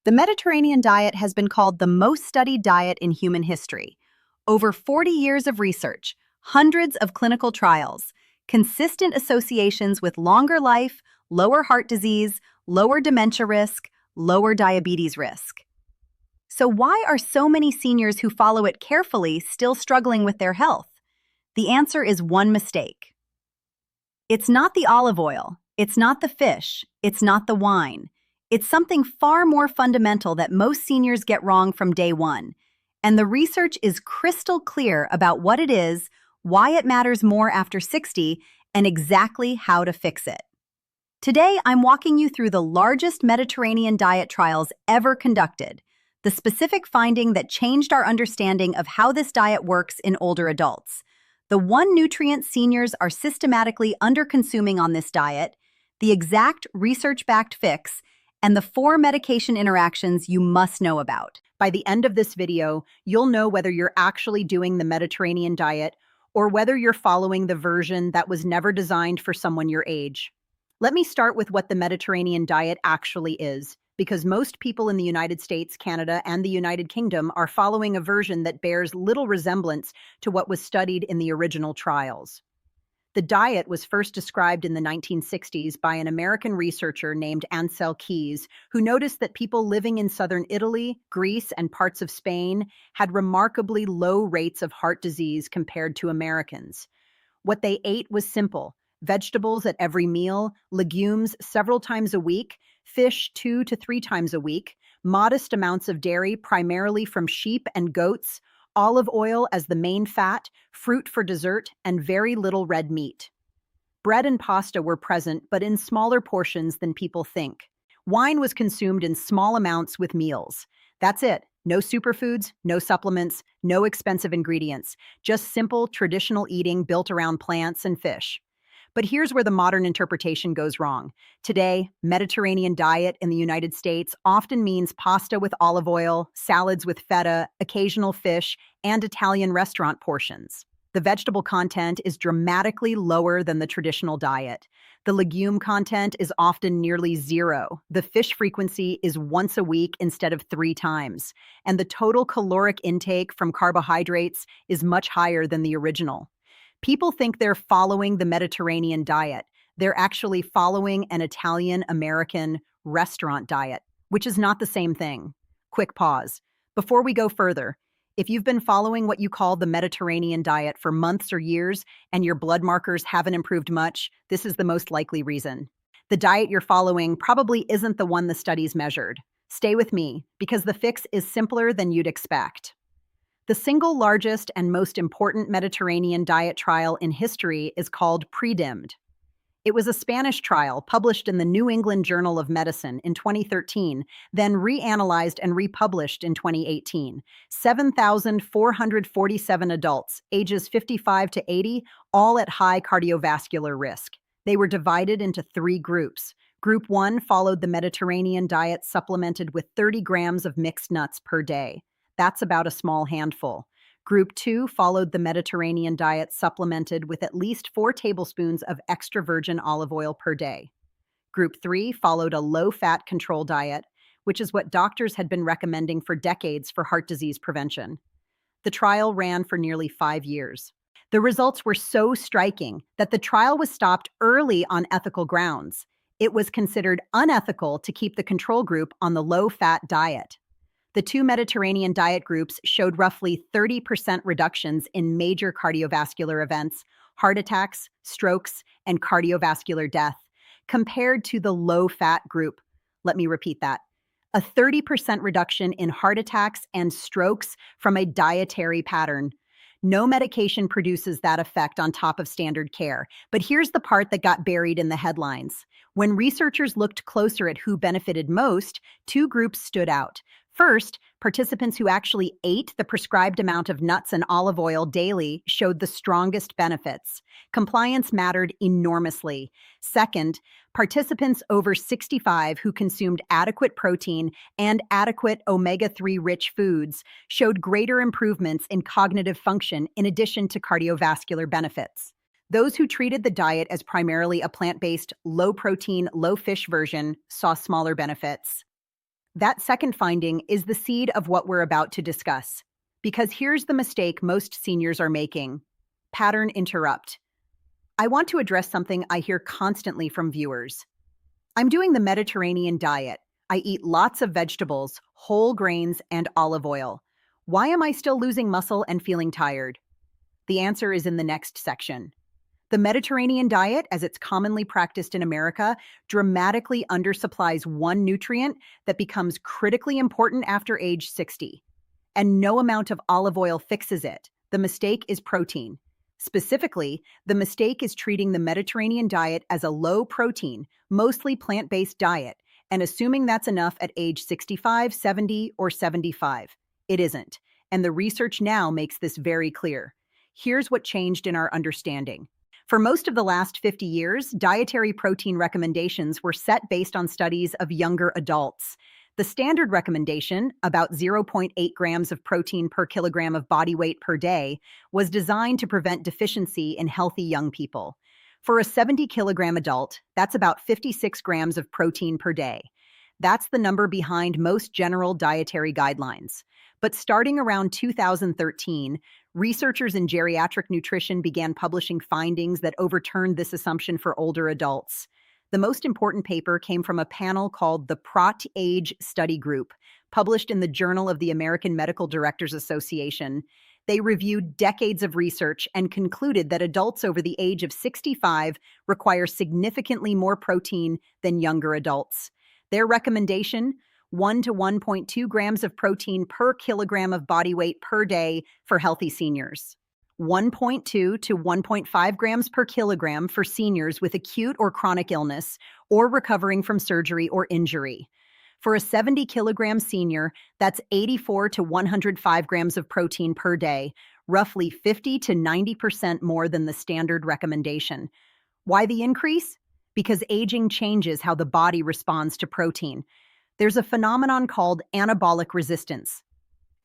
The Mediterranean diet has been called the most studied diet in human history. Over 40 years of research, hundreds of clinical trials, consistent associations with longer life, lower heart disease, lower dementia risk, lower diabetes risk. So why are so many seniors who follow it carefully still struggling with their health? The answer is one mistake. It's not the olive oil, it's not the fish, it's not the wine. It's something far more fundamental that most seniors get wrong from day one. And the research is crystal clear about what it is, why it matters more after 60, and exactly how to fix it. Today, I'm walking you through the largest Mediterranean diet trials ever conducted, the specific finding that changed our understanding of how this diet works in older adults, the one nutrient seniors are systematically under-consuming on this diet, the exact research-backed fix, and the 4 medication interactions you must know about. By the end of this video, you'll know whether you're actually doing the Mediterranean diet or whether you're following the version that was never designed for someone your age. Let me start with what the Mediterranean diet actually is, because most people in the United States, Canada, and the United Kingdom are following a version that bears little resemblance to what was studied in the original trials. The diet was first described in the 1960s by an American researcher named Ansel Keys, who noticed that people living in southern Italy, Greece, and parts of Spain had remarkably low rates of heart disease compared to Americans. What they ate was simple: vegetables at every meal, legumes several times a week, fish 2 to 3 times a week, modest amounts of dairy primarily from sheep and goats, olive oil as the main fat, fruit for dessert, and very little red meat. Bread and pasta were present, but in smaller portions than people think. Wine was consumed in small amounts with meals. That's it. No superfoods, no supplements, no expensive ingredients. Just simple, traditional eating built around plants and fish. But here's where the modern interpretation goes wrong. Today, Mediterranean diet in the United States often means pasta with olive oil, salads with feta, occasional fish, and Italian restaurant portions. The vegetable content is dramatically lower than the traditional diet. The legume content is often nearly zero. The fish frequency is once a week instead of 3 times. And the total caloric intake from carbohydrates is much higher than the original. People think they're following the Mediterranean diet. They're actually following an Italian-American restaurant diet, which is not the same thing. Quick pause. Before we go further, if you've been following what you call the Mediterranean diet for months or years and your blood markers haven't improved much, this is the most likely reason. The diet you're following probably isn't the one the studies measured. Stay with me, because the fix is simpler than you'd expect. The single largest and most important Mediterranean diet trial in history is called PREDIMED. It was a Spanish trial published in the New England Journal of Medicine in 2013, then reanalyzed and republished in 2018. 7,447 adults, ages 55 to 80, all at high cardiovascular risk. They were divided into 3 groups. Group 1 followed the Mediterranean diet supplemented with 30 grams of mixed nuts per day. That's about a small handful. Group 2 followed the Mediterranean diet supplemented with at least 4 tablespoons of extra virgin olive oil per day. Group 3 followed a low-fat control diet, which is what doctors had been recommending for decades for heart disease prevention. The trial ran for nearly 5 years. The results were so striking that the trial was stopped early on ethical grounds. It was considered unethical to keep the control group on the low-fat diet. The 2 Mediterranean diet groups showed roughly 30% reductions in major cardiovascular events, heart attacks, strokes, and cardiovascular death, compared to the low-fat group. Let me repeat that. A 30% reduction in heart attacks and strokes from a dietary pattern. No medication produces that effect on top of standard care. But here's the part that got buried in the headlines. When researchers looked closer at who benefited most, 2 groups stood out. First, participants who actually ate the prescribed amount of nuts and olive oil daily showed the strongest benefits. Compliance mattered enormously. Second, participants over 65 who consumed adequate protein and adequate omega-3 rich foods showed greater improvements in cognitive function in addition to cardiovascular benefits. Those who treated the diet as primarily a plant-based, low-protein, low-fish version saw smaller benefits. That second finding is the seed of what we're about to discuss. Because here's the mistake most seniors are making: pattern interrupt. I want to address something I hear constantly from viewers. I'm doing the Mediterranean diet. I eat lots of vegetables, whole grains, and olive oil. Why am I still losing muscle and feeling tired? The answer is in the next section. The Mediterranean diet, as it's commonly practiced in America, dramatically undersupplies one nutrient that becomes critically important after age 60. And no amount of olive oil fixes it. The mistake is protein. Specifically, the mistake is treating the Mediterranean diet as a low-protein, mostly plant-based diet, and assuming that's enough at age 65, 70, or 75. It isn't, and the research now makes this very clear. Here's what changed in our understanding. For most of the last 50 years, dietary protein recommendations were set based on studies of younger adults. The standard recommendation, about 0.8 grams of protein per kilogram of body weight per day, was designed to prevent deficiency in healthy young people. For a 70-kilogram adult, that's about 56 grams of protein per day. That's the number behind most general dietary guidelines. But starting around 2013, researchers in geriatric nutrition began publishing findings that overturned this assumption for older adults. The most important paper came from a panel called the PROT-AGE study group, published in the Journal of the American Medical Directors Association. They reviewed decades of research and concluded that adults over the age of 65 require significantly more protein than younger adults. Their recommendation: 1 to 1.2 grams of protein per kilogram of body weight per day for healthy seniors. 1.2 to 1.5 grams per kilogram for seniors with acute or chronic illness or recovering from surgery or injury. For a 70-kilogram senior, that's 84 to 105 grams of protein per day, roughly 50 to 90% more than the standard recommendation. Why the increase? Because aging changes how the body responds to protein. There's a phenomenon called anabolic resistance.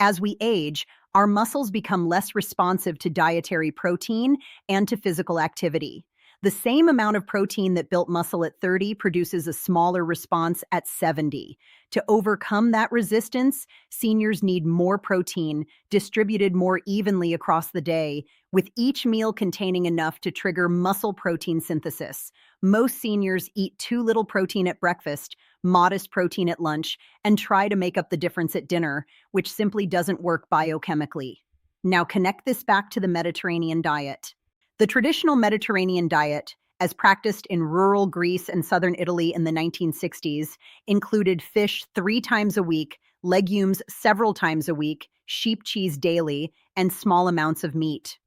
As we age, our muscles become less responsive to dietary protein and to physical activity. The same amount of protein that built muscle at 30 produces a smaller response at 70. To overcome that resistance, seniors need more protein, distributed more evenly across the day, with each meal containing enough to trigger muscle protein synthesis. Most seniors eat too little protein at breakfast, modest protein at lunch, and try to make up the difference at dinner, which simply doesn't work biochemically. Now connect this back to the Mediterranean diet. The traditional Mediterranean diet, as practiced in rural Greece and southern Italy in the 1960s, included fish 3 times a week, legumes several times a week, sheep cheese daily, and small amounts of meat.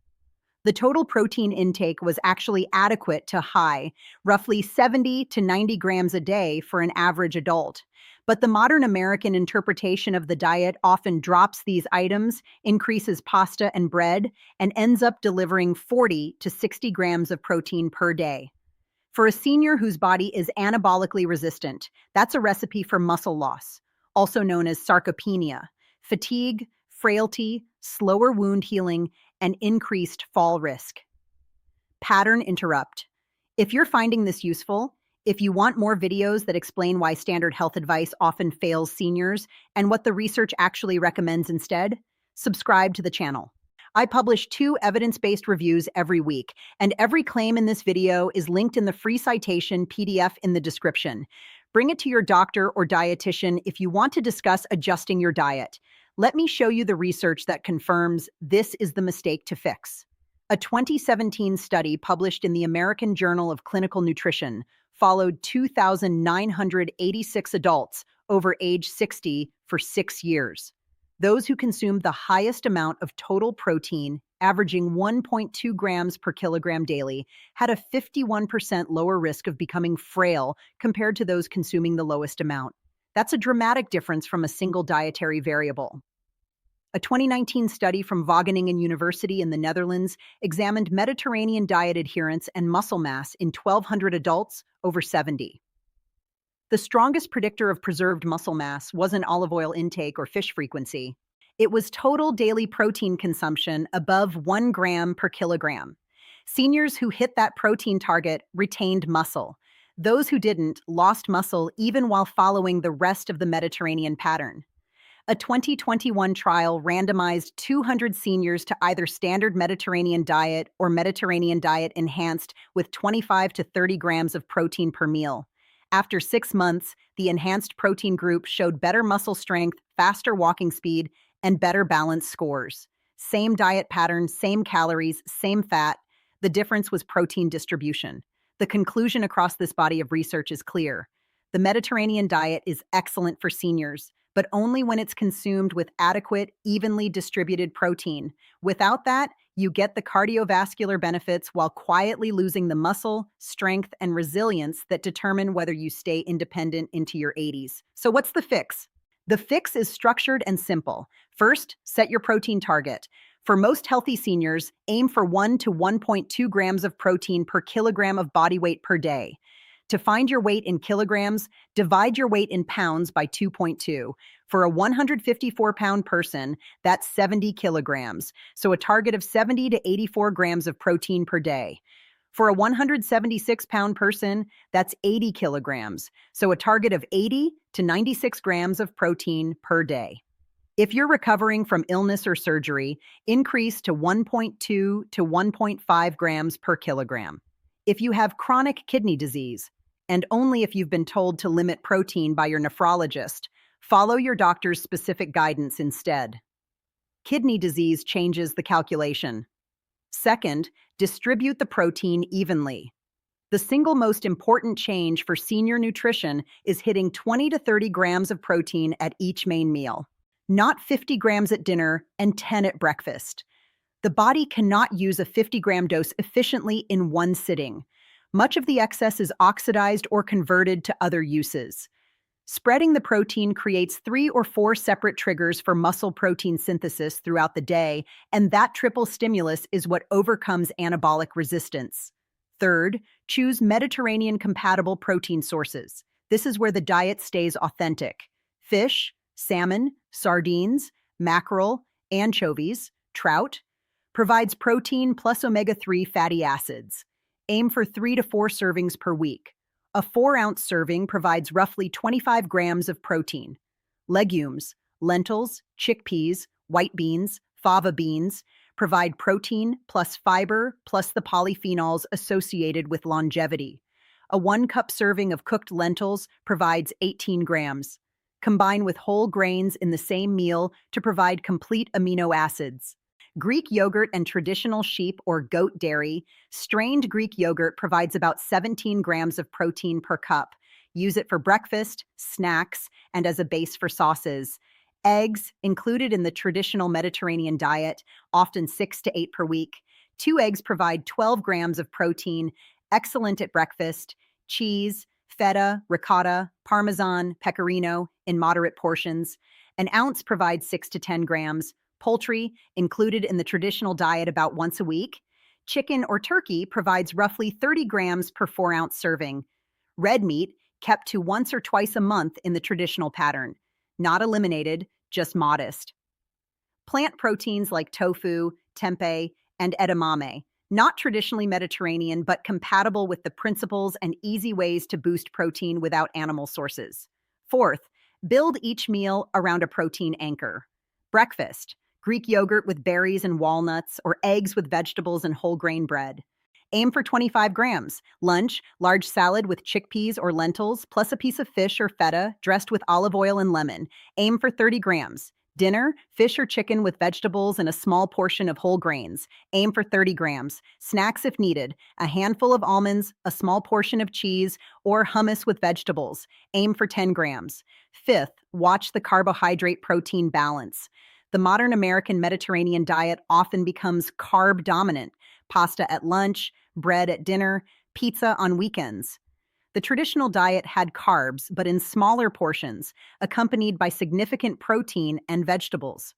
The total protein intake was actually adequate to high, roughly 70 to 90 grams a day for an average adult. But the modern American interpretation of the diet often drops these items, increases pasta and bread, and ends up delivering 40 to 60 grams of protein per day. For a senior whose body is anabolically resistant, that's a recipe for muscle loss, also known as sarcopenia, fatigue, frailty, slower wound healing, and increased fall risk. Pattern interrupt. If you're finding this useful, if you want more videos that explain why standard health advice often fails seniors and what the research actually recommends instead, subscribe to the channel. I publish 2 evidence-based reviews every week, and every claim in this video is linked in the free citation PDF in the description. Bring it to your doctor or dietitian if you want to discuss adjusting your diet. Let me show you the research that confirms this is the mistake to fix. A 2017 study published in the American Journal of Clinical Nutrition followed 2,986 adults over age 60 for 6 years. Those who consumed the highest amount of total protein, averaging 1.2 grams per kilogram daily, had a 51% lower risk of becoming frail compared to those consuming the lowest amount. That's a dramatic difference from a single dietary variable. A 2019 study from Wageningen University in the Netherlands examined Mediterranean diet adherence and muscle mass in 1,200 adults over 70. The strongest predictor of preserved muscle mass wasn't olive oil intake or fish frequency. It was total daily protein consumption above 1 gram per kilogram. Seniors who hit that protein target retained muscle. Those who didn't lost muscle even while following the rest of the Mediterranean pattern. A 2021 trial randomized 200 seniors to either standard Mediterranean diet or Mediterranean diet enhanced with 25 to 30 grams of protein per meal. After 6 months, the enhanced protein group showed better muscle strength, faster walking speed, and better balance scores. Same diet pattern, same calories, same fat. The difference was protein distribution. The conclusion across this body of research is clear. The Mediterranean diet is excellent for seniors, but only when it's consumed with adequate, evenly distributed protein. Without that, you get the cardiovascular benefits while quietly losing the muscle, strength, and resilience that determine whether you stay independent into your 80s. So what's the fix? The fix is structured and simple. First, set your protein target. For most healthy seniors, aim for 1 to 1.2 grams of protein per kilogram of body weight per day. To find your weight in kilograms, divide your weight in pounds by 2.2. For a 154-pound person, that's 70 kilograms, so a target of 70 to 84 grams of protein per day. For a 176-pound person, that's 80 kilograms, so a target of 80 to 96 grams of protein per day. If you're recovering from illness or surgery, increase to 1.2 to 1.5 grams per kilogram. If you have chronic kidney disease, and only if you've been told to limit protein by your nephrologist, follow your doctor's specific guidance instead. Kidney disease changes the calculation. Second, distribute the protein evenly. The single most important change for senior nutrition is hitting 20 to 30 grams of protein at each main meal, not 50 grams at dinner and 10 at breakfast. The body cannot use a 50-gram dose efficiently in one sitting. Much of the excess is oxidized or converted to other uses. Spreading the protein creates 3 or 4 separate triggers for muscle protein synthesis throughout the day, and that triple stimulus is what overcomes anabolic resistance. Third, choose Mediterranean-compatible protein sources. This is where the diet stays authentic. Fish, salmon, sardines, mackerel, anchovies, trout, provides protein plus omega-3 fatty acids. Aim for 3 to 4 servings per week. A 4-ounce serving provides roughly 25 grams of protein. Legumes, lentils, chickpeas, white beans, fava beans provide protein plus fiber plus the polyphenols associated with longevity. A 1-cup serving of cooked lentils provides 18 grams. Combine with whole grains in the same meal to provide complete amino acids. Greek yogurt and traditional sheep or goat dairy. Strained Greek yogurt provides about 17 grams of protein per cup. Use it for breakfast, snacks, and as a base for sauces. Eggs, included in the traditional Mediterranean diet, often 6 to 8 per week. 2 eggs provide 12 grams of protein, excellent at breakfast. Cheese, feta, ricotta, parmesan, pecorino in moderate portions. An ounce provides 6 to 10 grams. Poultry, included in the traditional diet about once a week. Chicken or turkey provides roughly 30 grams per 4-ounce serving. Red meat, kept to once or twice a month in the traditional pattern. Not eliminated, just modest. Plant proteins like tofu, tempeh, and edamame, not traditionally Mediterranean, but compatible with the principles and easy ways to boost protein without animal sources. Fourth, build each meal around a protein anchor. Breakfast, Greek yogurt with berries and walnuts, or eggs with vegetables and whole grain bread. Aim for 25 grams. Lunch, large salad with chickpeas or lentils, plus a piece of fish or feta dressed with olive oil and lemon. Aim for 30 grams. Dinner, fish or chicken with vegetables and a small portion of whole grains. Aim for 30 grams. Snacks if needed, a handful of almonds, a small portion of cheese, or hummus with vegetables. Aim for 10 grams. Fifth, watch the carbohydrate-protein balance. The modern American Mediterranean diet often becomes carb-dominant. Pasta at lunch, bread at dinner, pizza on weekends. The traditional diet had carbs, but in smaller portions, accompanied by significant protein and vegetables.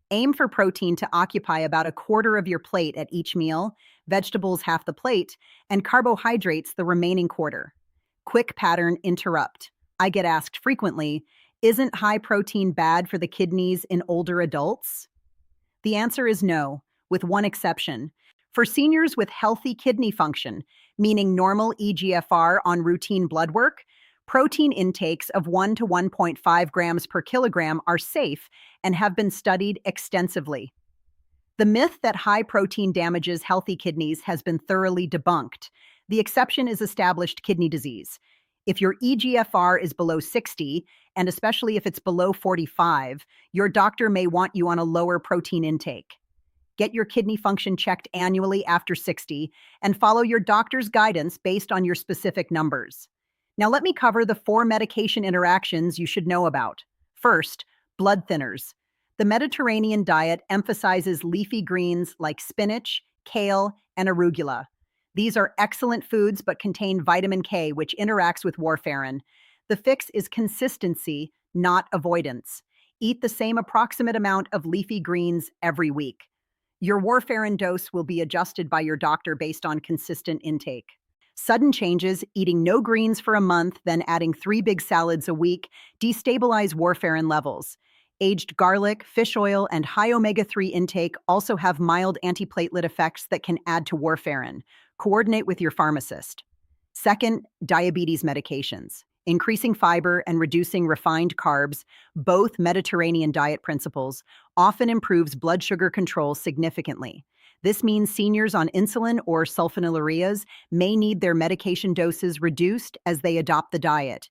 Aim for protein to occupy about a quarter of your plate at each meal, vegetables half the plate, and carbohydrates the remaining quarter. Quick pattern interrupt. I get asked frequently, isn't high protein bad for the kidneys in older adults? The answer is no, with one exception. For seniors with healthy kidney function, meaning normal eGFR on routine blood work, protein intakes of 1 to 1.5 grams per kilogram are safe and have been studied extensively. The myth that high protein damages healthy kidneys has been thoroughly debunked. The exception is established kidney disease. If your eGFR is below 60, and especially if it's below 45, your doctor may want you on a lower protein intake. Get your kidney function checked annually after 60 and follow your doctor's guidance based on your specific numbers. Now let me cover the 4 medication interactions you should know about. First, blood thinners. The Mediterranean diet emphasizes leafy greens like spinach, kale, and arugula. These are excellent foods but contain vitamin K, which interacts with warfarin. The fix is consistency, not avoidance. Eat the same approximate amount of leafy greens every week. Your warfarin dose will be adjusted by your doctor based on consistent intake. Sudden changes, eating no greens for a month, then adding 3 big salads a week, destabilize warfarin levels. Aged garlic, fish oil, and high omega-3 intake also have mild antiplatelet effects that can add to warfarin. Coordinate with your pharmacist. Second, diabetes medications. Increasing fiber and reducing refined carbs, both Mediterranean diet principles, often improves blood sugar control significantly. This means seniors on insulin or sulfonylureas may need their medication doses reduced as they adopt the diet.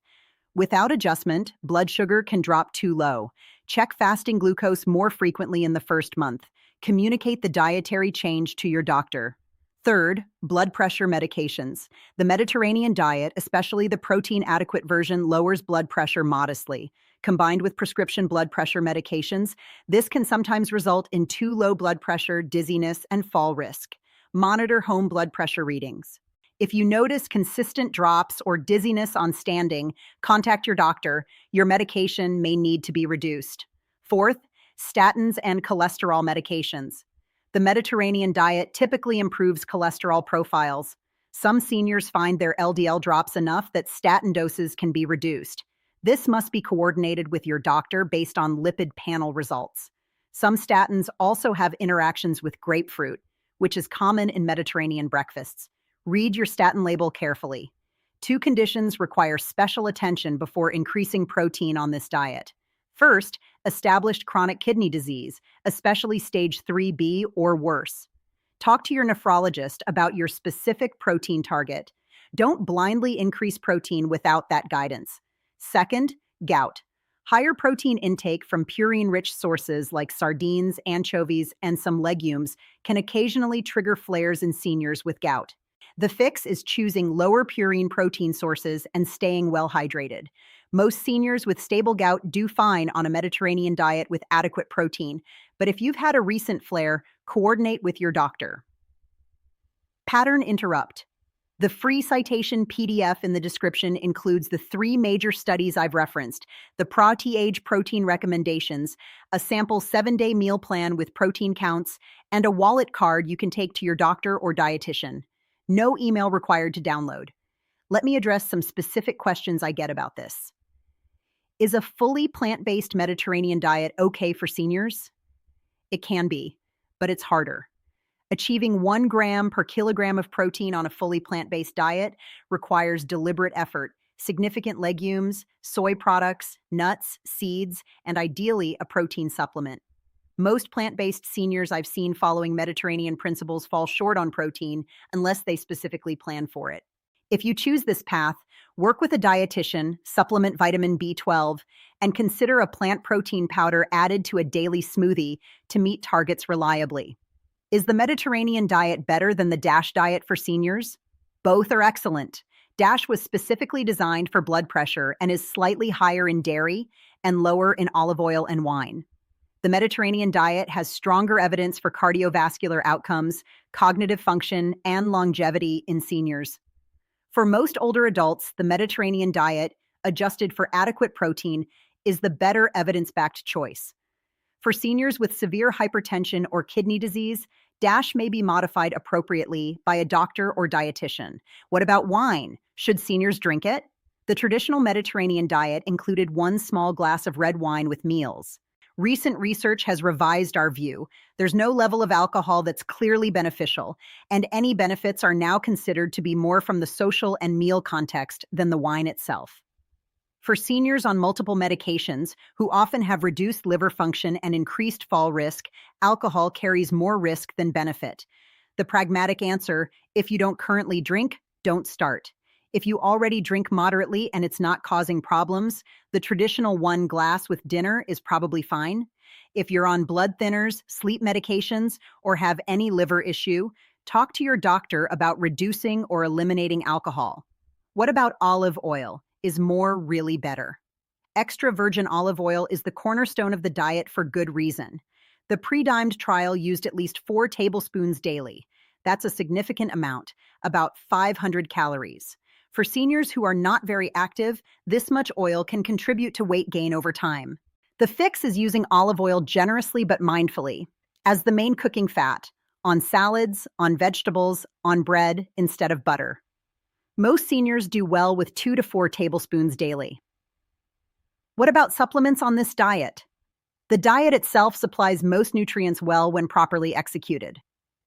Without adjustment, blood sugar can drop too low. Check fasting glucose more frequently in the first month. Communicate the dietary change to your doctor. Third, blood pressure medications. The Mediterranean diet, especially the protein-adequate version, lowers blood pressure modestly. Combined with prescription blood pressure medications, this can sometimes result in too low blood pressure, dizziness, and fall risk. Monitor home blood pressure readings. If you notice consistent drops or dizziness on standing, contact your doctor. Your medication may need to be reduced. Fourth, statins and cholesterol medications. The Mediterranean diet typically improves cholesterol profiles. Some seniors find their LDL drops enough that statin doses can be reduced. This must be coordinated with your doctor based on lipid panel results. Some statins also have interactions with grapefruit, which is common in Mediterranean breakfasts. Read your statin label carefully. 2 conditions require special attention before increasing protein on this diet. First, established chronic kidney disease, especially stage 3B or worse. Talk to your nephrologist about your specific protein target. Don't blindly increase protein without that guidance. Second, gout. Higher protein intake from purine-rich sources like sardines, anchovies, and some legumes can occasionally trigger flares in seniors with gout. The fix is choosing lower purine protein sources and staying well hydrated. Most seniors with stable gout do fine on a Mediterranean diet with adequate protein, but if you've had a recent flare, coordinate with your doctor. Pattern interrupt. The free citation PDF in the description includes the 3 major studies I've referenced, the PROT-AGE protein recommendations, a sample 7-day meal plan with protein counts, and a wallet card you can take to your doctor or dietitian. No email required to download. Let me address some specific questions I get about this. Is a fully plant-based Mediterranean diet okay for seniors? It can be, but it's harder. Achieving 1 gram per kilogram of protein on a fully plant-based diet requires deliberate effort, significant legumes, soy products, nuts, seeds, and ideally a protein supplement. Most plant-based seniors I've seen following Mediterranean principles fall short on protein unless they specifically plan for it. If you choose this path, work with a dietitian, supplement vitamin B12, and consider a plant protein powder added to a daily smoothie to meet targets reliably. Is the Mediterranean diet better than the DASH diet for seniors? Both are excellent. DASH was specifically designed for blood pressure and is slightly higher in dairy and lower in olive oil and wine. The Mediterranean diet has stronger evidence for cardiovascular outcomes, cognitive function, and longevity in seniors. For most older adults, the Mediterranean diet, adjusted for adequate protein, is the better evidence-backed choice. For seniors with severe hypertension or kidney disease, DASH may be modified appropriately by a doctor or dietitian. What about wine? Should seniors drink it? The traditional Mediterranean diet included 1 small glass of red wine with meals. Recent research has revised our view. There's no level of alcohol that's clearly beneficial, and any benefits are now considered to be more from the social and meal context than the wine itself. For seniors on multiple medications who often have reduced liver function and increased fall risk, alcohol carries more risk than benefit. The pragmatic answer: if you don't currently drink, don't start. If you already drink moderately and it's not causing problems, the traditional one glass with dinner is probably fine. If you're on blood thinners, sleep medications, or have any liver issue, talk to your doctor about reducing or eliminating alcohol. What about olive oil? Is more really better? Extra virgin olive oil is the cornerstone of the diet for good reason. The PREDIMED trial used at least 4 tablespoons daily. That's a significant amount, about 500 calories. For seniors who are not very active, this much oil can contribute to weight gain over time. The fix is using olive oil generously but mindfully, as the main cooking fat, on salads, on vegetables, on bread, instead of butter. Most seniors do well with 2 to 4 tablespoons daily. What about supplements on this diet? The diet itself supplies most nutrients well when properly executed.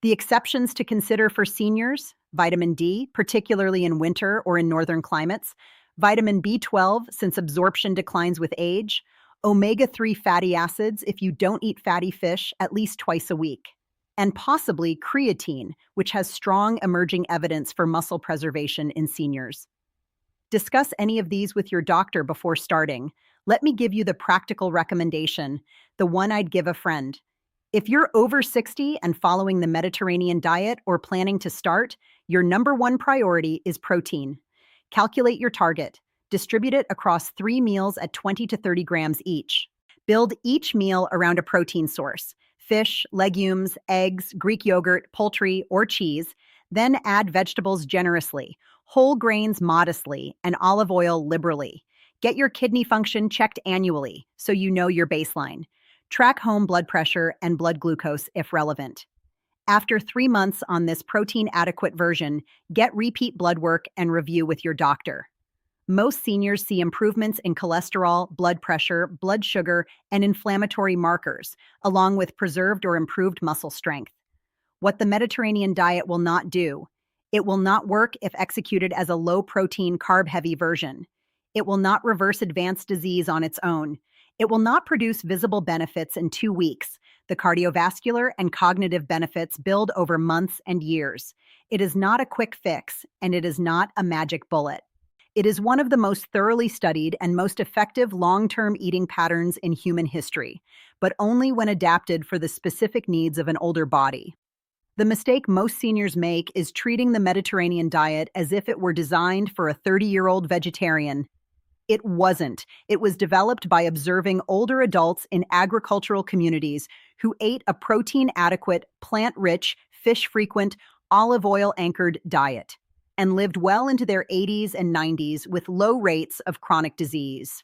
The exceptions to consider for seniors: vitamin D, particularly in winter or in northern climates, vitamin B12, since absorption declines with age, omega-3 fatty acids if you don't eat fatty fish at least twice a week, and possibly creatine, which has strong emerging evidence for muscle preservation in seniors. Discuss any of these with your doctor before starting. Let me give you the practical recommendation, the one I'd give a friend. If you're over 60 and following the Mediterranean diet or planning to start, your number one priority is protein. Calculate your target. Distribute it across 3 meals at 20 to 30 grams each. Build each meal around a protein source: fish, legumes, eggs, Greek yogurt, poultry, or cheese. Then add vegetables generously, whole grains modestly, and olive oil liberally. Get your kidney function checked annually so you know your baseline. Track home blood pressure and blood glucose if relevant. After 3 months on this protein-adequate version, get repeat blood work and review with your doctor. Most seniors see improvements in cholesterol, blood pressure, blood sugar, and inflammatory markers, along with preserved or improved muscle strength. What the Mediterranean diet will not do: it will not work if executed as a low-protein, carb-heavy version. It will not reverse advanced disease on its own. It will not produce visible benefits in 2 weeks. The cardiovascular and cognitive benefits build over months and years. It is not a quick fix, and it is not a magic bullet. It is one of the most thoroughly studied and most effective long-term eating patterns in human history, but only when adapted for the specific needs of an older body. The mistake most seniors make is treating the Mediterranean diet as if it were designed for a 30-year-old vegetarian. It wasn't. It was developed by observing older adults in agricultural communities who ate a protein-adequate, plant-rich, fish-frequent, olive oil-anchored diet and lived well into their 80s and 90s with low rates of chronic disease.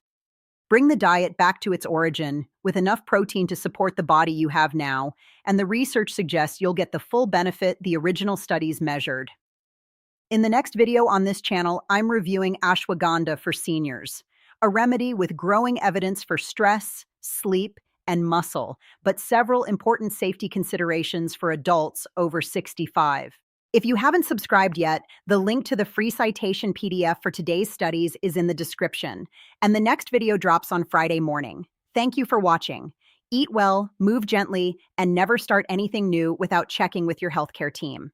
Bring the diet back to its origin with enough protein to support the body you have now, and the research suggests you'll get the full benefit the original studies measured. In the next video on this channel, I'm reviewing ashwagandha for seniors, a remedy with growing evidence for stress, sleep, and muscle, but several important safety considerations for adults over 65. If you haven't subscribed yet, the link to the free citation PDF for today's studies is in the description, and the next video drops on Friday morning. Thank you for watching. Eat well, move gently, and never start anything new without checking with your healthcare team.